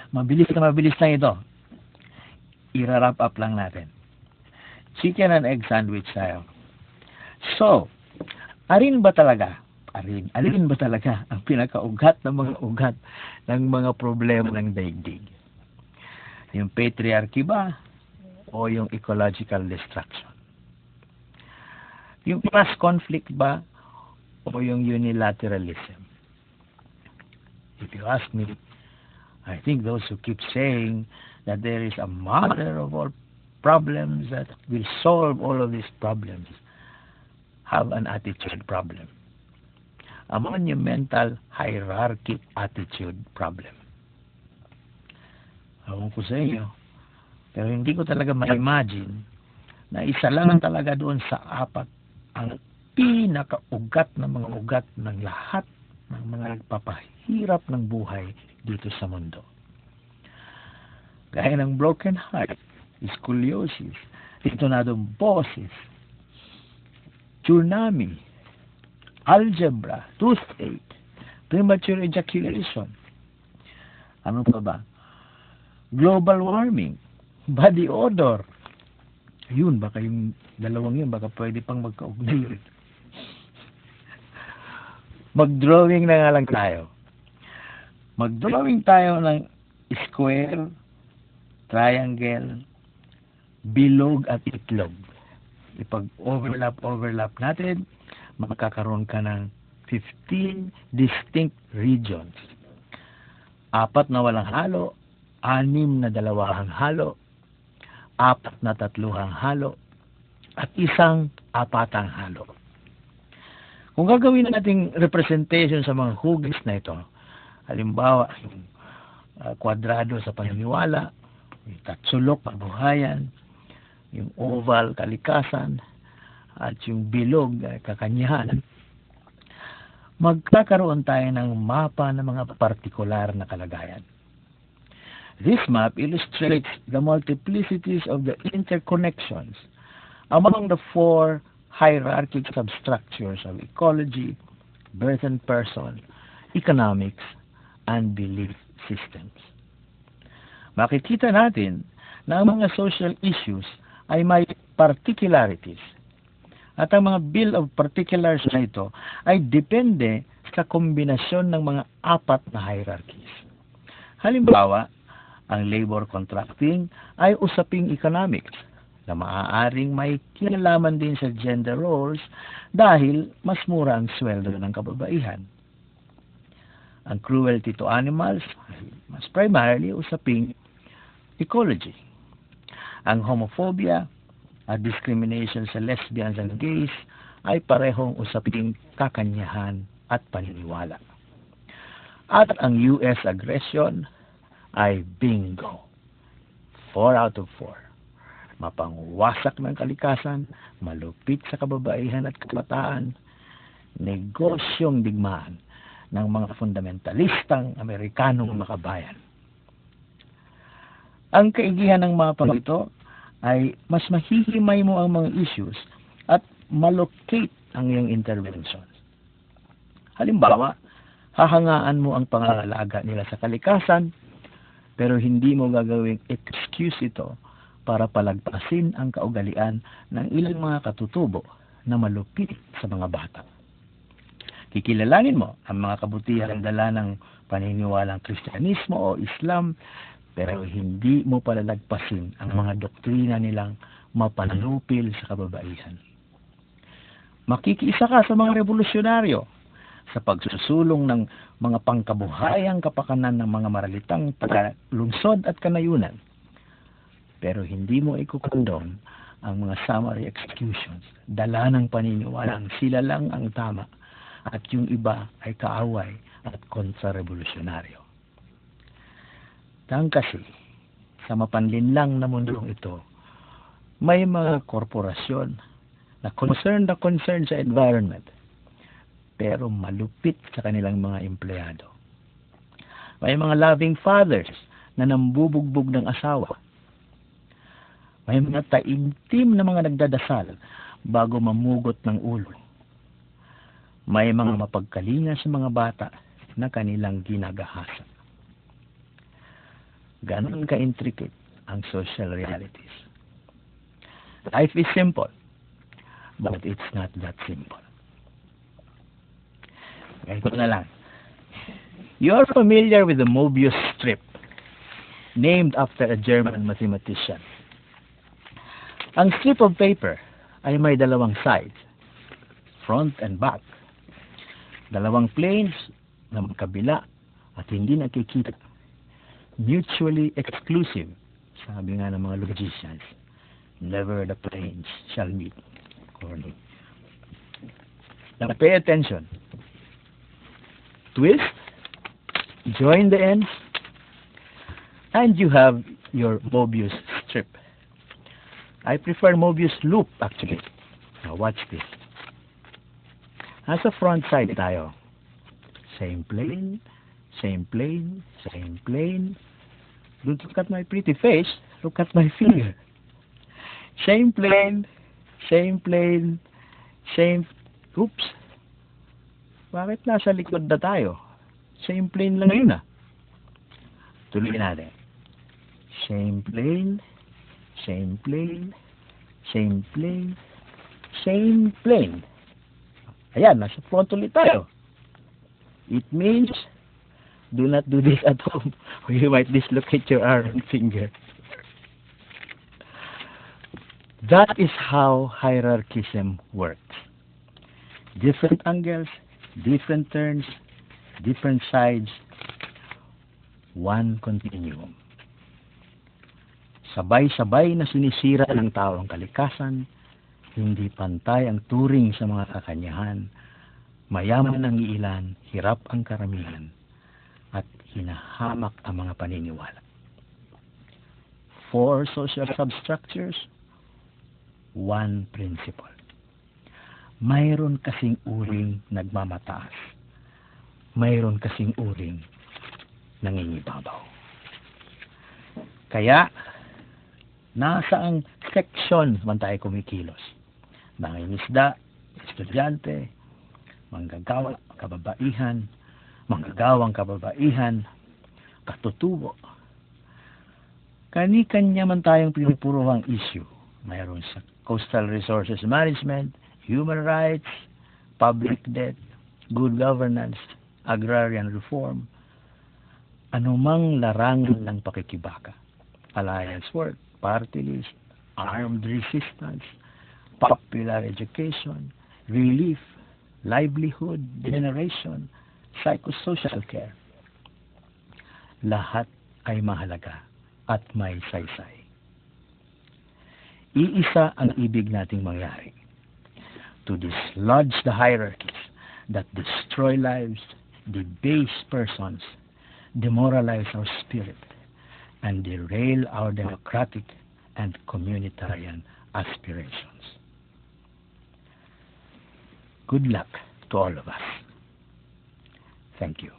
Mabilis na mabilis lang ito. I-wrap up lang natin. Chicken and egg sandwich tayo. So, alin ba talaga ang pinakaugat ng mga ugat ng mga problema ng daigdig? Yung patriarchy ba o yung ecological destruction? Yung class conflict ba o yung unilateralism? If you ask me, I think those who keep saying that there is a mother of all problems that will solve all of these problems have an attitude problem. A monumental hierarchy attitude problem. Ewan ko sa inyo, pero hindi ko talaga ma-imagine na isa lang talaga doon sa apat ang pinakaugat ng mga ugat ng lahat ng mga nagpapahirap ng buhay dito sa mundo. Gaya ng broken heart, scoliosis, detonadong boses, tsunami, algebra, toothache, premature ejaculation. Ano pa ba? Global warming, body odor. Yun, baka yung dalawang yun, baka pwede pang magkaugnay. Mag-drawing na nga lang tayo. Mag-drawing tayo ng square, triangle, bilog at itlog. Ipag-overlap natin, magkakaroon ka ng 15 distinct regions. 4 na walang halo, 6 na dalawang halo, 4 na tatluhang halo, at 1 apatang halo. Kung gagawin nating representation sa mga hugis na ito, halimbawa, yung kwadrado sa paniniwala, yung tatsulok, pabuhayan, yung oval, kalikasan, at yung bilog, kakanyahan, magkakaroon tayo ng mapa ng mga partikular na kalagayan. This map illustrates the multiplicities of the interconnections among the 4 hierarchic substructures of ecology, birth and person, economics, and belief systems. Makikita natin na ang mga social issues ay may particularities. At ang mga Bill of Particulars na ito ay depende sa kombinasyon ng mga 4 na hierarchies. Halimbawa, ang labor contracting ay usaping economics na maaaring may kinalaman din sa gender roles dahil mas mura ang sweldo ng kababaihan. Ang cruelty to animals ay mas primarily usaping ecology. Ang homophobia at discrimination sa lesbians and gays ay parehong usaping kakanyahan at paniniwala. At ang US aggression ay bingo. 4 out of 4. Mapangwasak ng kalikasan, malupit sa kababaihan at kabataan, negosyong digmaan ng mga fundamentalistang Amerikanong makabayan. Ang kaigihan ng mapa ito ay mas mahihimay mo ang mga issues at malocate ang iyong intervention. Halimbawa, hahangaan mo ang pangangalaga nila sa kalikasan, pero hindi mo gagawing excuse ito para palagpasin ang kaugalian ng ilang mga katutubo na malupit sa mga bata. Kikilalanin mo ang mga kabutihan ng dala ng paniniwalang Kristyanismo o Islam, pero hindi mo palalagpasin ang mga doktrina nilang mapanlupil sa kababaihan. Makikiisa ka sa mga revolusyonaryo sa pagsusulong ng mga pangkabuhayang kapakanan ng mga maralitang taga-lungsod at kanayunan. Pero hindi mo ikukondon ang mga summary executions, dala ng paniniwalang sila lang ang tama at yung iba ay kaaway at kontra-revolusyonaryo. Kasi sa mapanlinlang na mundong ito, may mga korporasyon na concerned sa environment, pero malupit sa kanilang mga empleyado. May mga loving fathers na nambubugbog ng asawa. May mga taimtim na mga nagdadasal bago mamugot ng ulo. May mga mapagkalinga sa mga bata na kanilang ginagahasa. Ganon ka-intricate ang social realities. Life is simple, but it's not that simple. Ganito na lang. You are familiar with the Mobius strip, named after a German mathematician. Ang strip of paper ay may dalawang sides, front and back. Dalawang planes na magkabila at hindi nakikita. Mutually exclusive, sabi nga ng mga logicians. Never the planes shall meet. Corny. Now pay attention. Twist, join the ends, and you have your Mobius strip. I prefer Mobius loop actually. Now watch this. Nasa front side tayo. Same plane, same plane, same plane. Don't look at my pretty face, look at my finger. Same plane, same plane, same... Oops! Bakit nasa likod na tayo? Same plane lang yun ah. Tuloy natin. Same plane, same plane, same plane, same plane. Ayan, nasa front ulit tayo. It means, do not do this at home or you might dislocate your arm and finger. That is how hierarchism works. Different angles, different turns, different sides, one continuum. Sabay-sabay na sinisira ng tao ang kalikasan, hindi pantay ang turing sa mga kakanyahan, mayaman ang iilan, hirap ang karamihan, at hinahamak ang mga paniniwala. Four social substructures, one principle. Mayroon kasing uring nagmamataas. Mayroon kasing uring nangingibabaw. Kaya, nasa ang section man tayo kumikilos. Mangingisda, estudyante, manggagawa, kababaihan, manggagawang kababaihan, katutubo. Kani-kanya man tayong pinupuruhang issue. Mayroon sa coastal resources management, human rights, public debt, good governance, agrarian reform, anumang larangan ng pakikibaka, alliance work, party list, armed resistance, popular education, relief, livelihood, generation, psychosocial care. Lahat ay mahalaga at may saysay. Iisa ang ibig nating mangyari. To dislodge the hierarchies that destroy lives, debase persons, demoralize our spirit, and derail our democratic and communitarian aspirations. Good luck to all of us. Thank you.